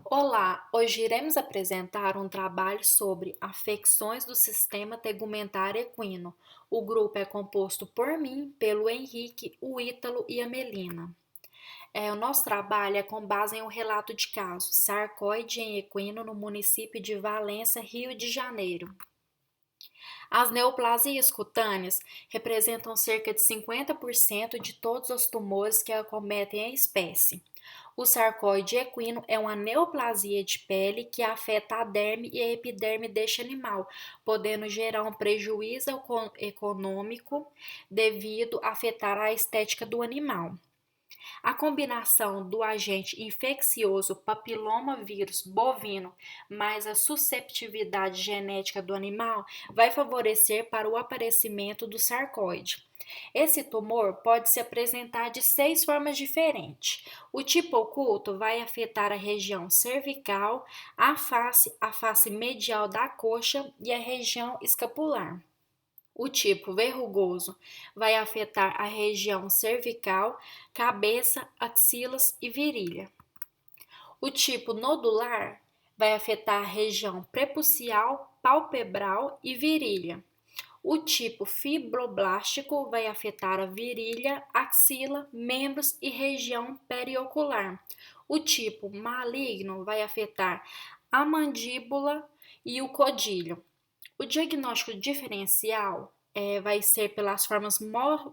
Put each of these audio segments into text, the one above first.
Olá, hoje iremos apresentar um trabalho sobre afecções do sistema tegumentar equino. O grupo é composto por mim, pelo Henrique, o Ítalo e a Melina. O nosso trabalho é com base em um relato de caso, sarcoide em equino no município de Valença, Rio de Janeiro. As neoplasias cutâneas representam cerca de 50% de todos os tumores que acometem a espécie. O sarcoide equino é uma neoplasia de pele que afeta a derme e a epiderme deste animal, podendo gerar um prejuízo econômico devido a afetar a estética do animal. A combinação do agente infeccioso papiloma vírus bovino mais a susceptibilidade genética do animal vai favorecer para o aparecimento do sarcoide. Esse tumor pode se apresentar de 6 formas diferentes. O tipo oculto vai afetar a região cervical, a face medial da coxa e a região escapular. O tipo verrugoso vai afetar a região cervical, cabeça, axilas e virilha. O tipo nodular vai afetar a região prepúcial, palpebral e virilha. O tipo fibroblástico vai afetar a virilha, axila, membros e região periocular. O tipo maligno vai afetar a mandíbula e o codilho. O diagnóstico diferencial vai ser pelas formas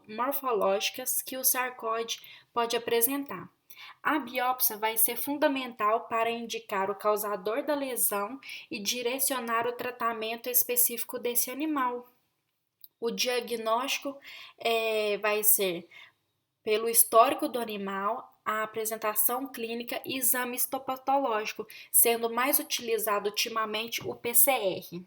morfológicas que o sarcóide pode apresentar. A biópsia vai ser fundamental para indicar o causador da lesão e direcionar o tratamento específico desse animal. O diagnóstico vai ser pelo histórico do animal, a apresentação clínica e exame histopatológico, sendo mais utilizado ultimamente o PCR.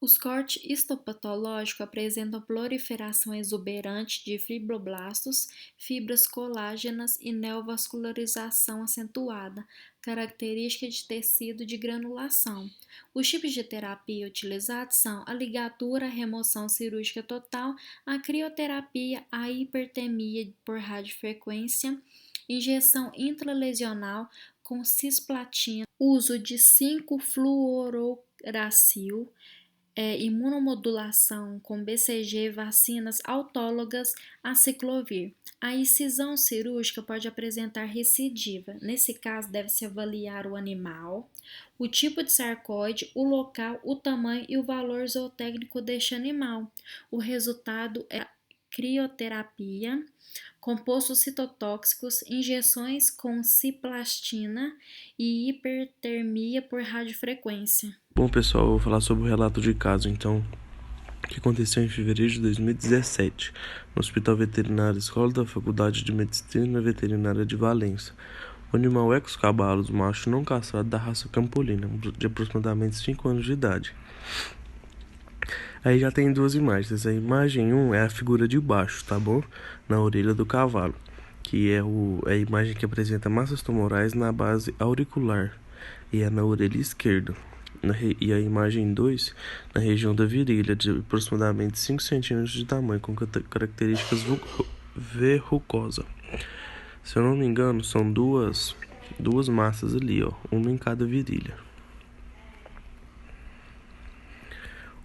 Os cortes histopatológicos apresentam proliferação exuberante de fibroblastos, fibras colágenas e neovascularização acentuada, característica de tecido de granulação. Os tipos de terapia utilizados são a ligadura, a remoção cirúrgica total, a crioterapia, a hipertermia por radiofrequência, injeção intralesional com cisplatina, uso de 5-fluororacil, imunomodulação com BCG, vacinas autólogas, aciclovir. A incisão cirúrgica pode apresentar recidiva. Nesse caso, deve-se avaliar o animal, o tipo de sarcoide, o local, o tamanho e o valor zootécnico deste animal. O resultado é crioterapia, compostos citotóxicos, injeções com cisplatina e hipertermia por radiofrequência. Bom, pessoal, eu vou falar sobre o relato de caso, então, que aconteceu em fevereiro de 2017, no Hospital Veterinário Escola da Faculdade de Medicina Veterinária de Valença. O animal Equus macho não castrado da raça Campolina, de aproximadamente 5 anos de idade. Aí já tem duas imagens. A imagem 1 é a figura de baixo, tá bom? Na orelha do cavalo, que é a imagem que apresenta massas tumorais na base auricular, e é na orelha esquerda. E a imagem 2, na região da virilha, de aproximadamente 5 cm de tamanho, com características verrucosa. Se eu não me engano, são duas massas ali, ó, uma em cada virilha.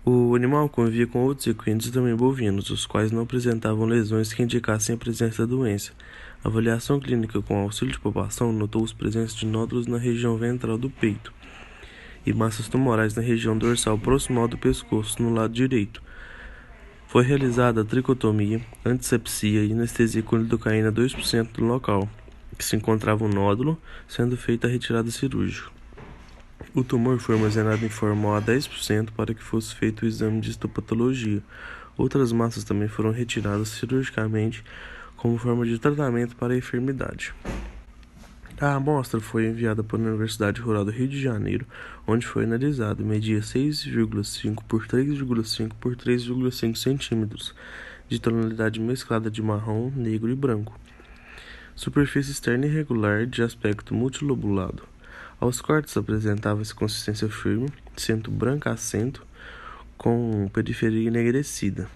O animal convivia com outros equinos e também bovinos, os quais não apresentavam lesões que indicassem a presença da doença. A avaliação clínica com auxílio de palpação notou a presença de nódulos na região ventral do peito e massas tumorais na região dorsal proximal do pescoço, no lado direito. Foi realizada a tricotomia, antisepsia e anestesia com lidocaína 2% no local, que se encontrava um nódulo, sendo feita a retirada cirúrgica. O tumor foi armazenado em formal a 10% para que fosse feito o exame de histopatologia. Outras massas também foram retiradas cirurgicamente como forma de tratamento para a enfermidade. A amostra foi enviada para a Universidade Rural do Rio de Janeiro, onde foi analisado e media 6,5 por 3,5 por 3,5 centímetros, de tonalidade mesclada de marrom, negro e branco. Superfície externa irregular, de aspecto multilobulado. Aos cortes apresentava-se consistência firme, centro branco acento, com periferia enegrecida.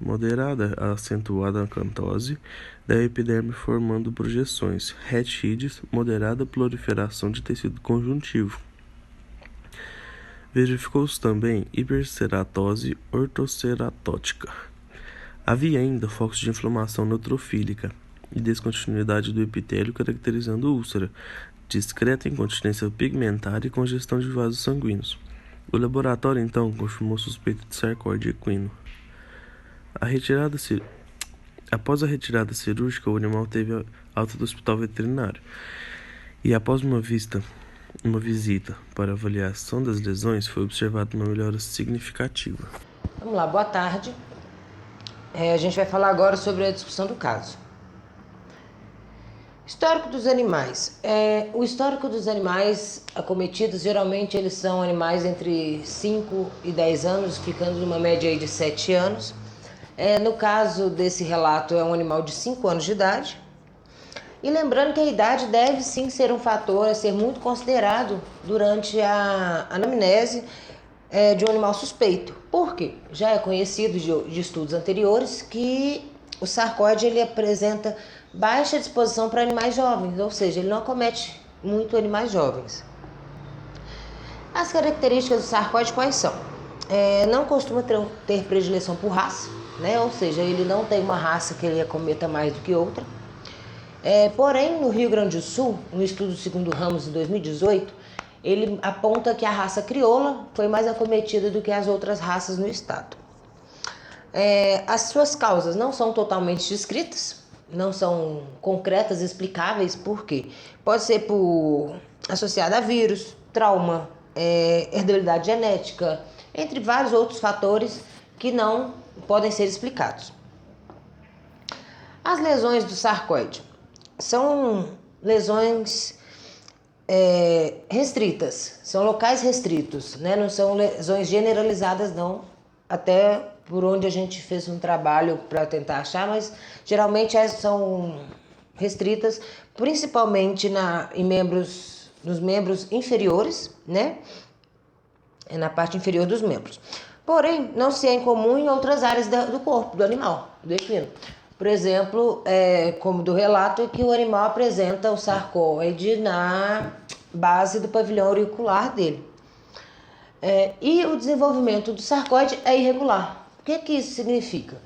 moderada a acentuada acantose da epiderme formando projeções, retides, moderada proliferação de tecido conjuntivo. Verificou-se também hiperceratose ortoceratótica. Havia ainda focos de inflamação neutrofílica e descontinuidade do epitélio caracterizando úlcera, discreta incontinência pigmentar e congestão de vasos sanguíneos. O laboratório, então, confirmou suspeita de sarcóide equino. Após a retirada cirúrgica, o animal teve alta do hospital veterinário. E após uma visita para avaliação das lesões, foi observada uma melhora significativa. Vamos lá, boa tarde. A gente vai falar agora sobre a discussão do caso. Histórico dos animais. O histórico dos animais acometidos, geralmente eles são animais entre 5 e 10 anos, ficando numa média aí de 7 anos. No caso desse relato, é um animal de 5 anos de idade. E lembrando que a idade deve sim ser um fator a ser muito considerado durante a anamnese de um animal suspeito. Por quê? Já é conhecido de estudos anteriores que o sarcóide ele apresenta baixa disposição para animais jovens, ou seja, ele não acomete muito animais jovens. As características do sarcóide quais são? Não costuma ter predileção por raça, né? Ou seja, ele não tem uma raça que ele acometa mais do que outra. Porém, no Rio Grande do Sul, no estudo segundo Ramos em 2018, ele aponta que a raça crioula foi mais acometida do que as outras raças no estado. As suas causas não são totalmente descritas, não são concretas, explicáveis, por quê? Pode ser associada a vírus, trauma, heredabilidade genética, entre vários outros fatores que não podem ser explicados. As lesões do sarcóide são lesões restritas, são locais restritos, né? Não são lesões generalizadas não, até por onde a gente fez um trabalho para tentar achar, mas geralmente elas são restritas, principalmente nos membros inferiores, né? Na parte inferior dos membros. Porém, não se é incomum em outras áreas do corpo, do animal, do equino. Por exemplo, como do relato, que o animal apresenta o sarcóide na base do pavilhão auricular dele. E o desenvolvimento do sarcóide é irregular. O que isso significa?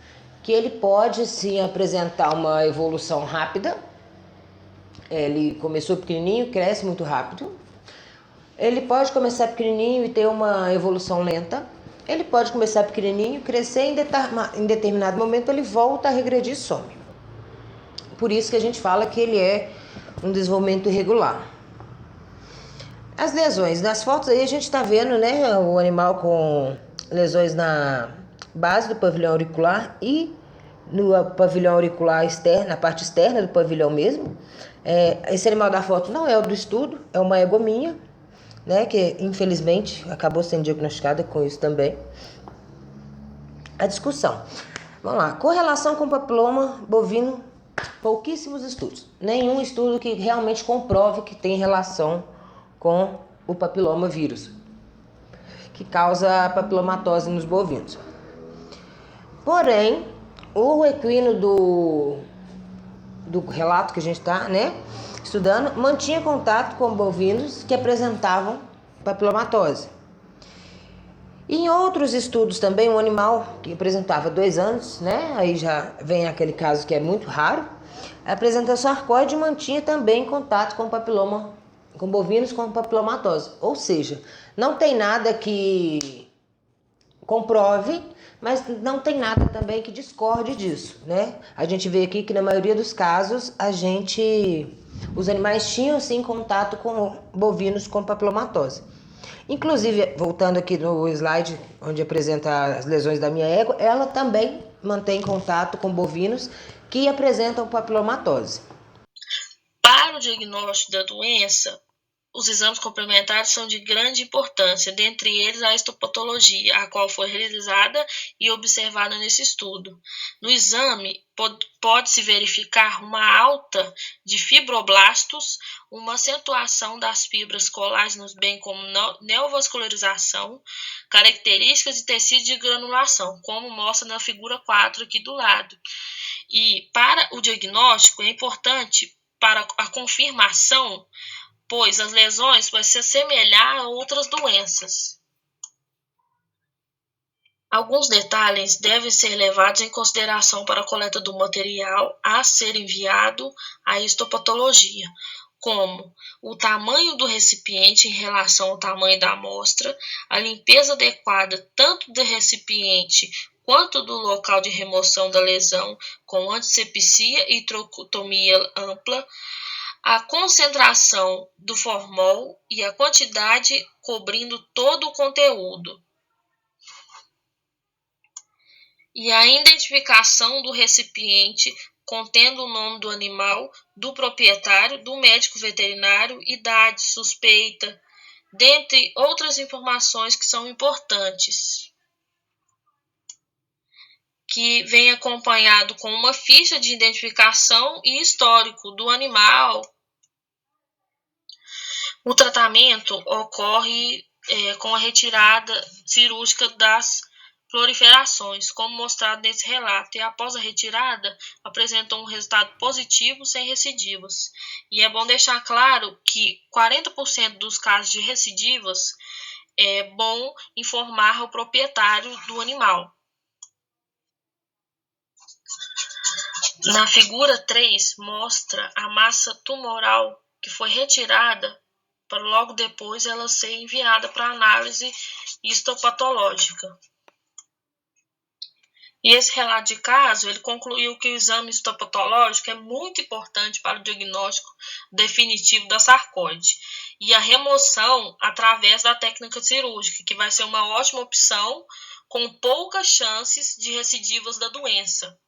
Que ele pode sim apresentar uma evolução rápida. Ele começou pequenininho, cresce muito rápido. Ele pode começar pequenininho e ter uma evolução lenta. Ele pode começar pequenininho, crescer em determinado momento ele volta a regredir e some. Por isso que a gente fala que ele é um desenvolvimento irregular. As lesões, nas fotos aí a gente está vendo, né, o animal com lesões na base do pavilhão auricular e no pavilhão auricular externo, na parte externa do pavilhão mesmo. Esse animal da foto não é o do estudo, é uma egominha, né, que infelizmente acabou sendo diagnosticada com isso também. A discussão. Vamos lá. Correlação com papiloma bovino, pouquíssimos estudos. Nenhum estudo que realmente comprove que tem relação com o papiloma vírus, que causa papilomatose nos bovinos. Porém, o equino do relato que a gente está, né, estudando, mantinha contato com bovinos que apresentavam papilomatose. E em outros estudos também, um animal que apresentava 2 anos, né, aí já vem aquele caso que é muito raro, apresentou sarcóide e mantinha também contato com bovinos com papilomatose. Ou seja, não tem nada que comprove, mas não tem nada também que discorde disso, né? A gente vê aqui que na maioria dos casos os animais tinham sim contato com bovinos com papilomatose. Inclusive, voltando aqui no slide onde apresenta as lesões da minha égua, ela também mantém contato com bovinos que apresentam papilomatose. Para o diagnóstico da doença, os exames complementares são de grande importância, dentre eles a histopatologia, a qual foi realizada e observada nesse estudo. No exame, pode-se verificar uma alta de fibroblastos, uma acentuação das fibras colágenas, bem como neovascularização, características de tecido de granulação, como mostra na figura 4 aqui do lado. E para o diagnóstico é importante para a confirmação, pois as lesões vão se assemelhar a outras doenças. Alguns detalhes devem ser levados em consideração para a coleta do material a ser enviado à histopatologia, como o tamanho do recipiente em relação ao tamanho da amostra, a limpeza adequada tanto do recipiente quanto do local de remoção da lesão, com antisepsia e trocotomia ampla, a concentração do formol e a quantidade cobrindo todo o conteúdo. E a identificação do recipiente contendo o nome do animal, do proprietário, do médico veterinário, idade, suspeita, dentre outras informações que são importantes. Que vem acompanhado com uma ficha de identificação e histórico do animal. O tratamento ocorre com a retirada cirúrgica das proliferações, como mostrado nesse relato, e após a retirada apresentam um resultado positivo sem recidivas. E é bom deixar claro que 40% dos casos de recidivas é bom informar ao proprietário do animal. Na figura 3 mostra a massa tumoral que foi retirada para logo depois ela ser enviada para análise histopatológica. E esse relato de caso, ele concluiu que o exame histopatológico é muito importante para o diagnóstico definitivo da sarcóide e a remoção através da técnica cirúrgica, que vai ser uma ótima opção com poucas chances de recidivas da doença.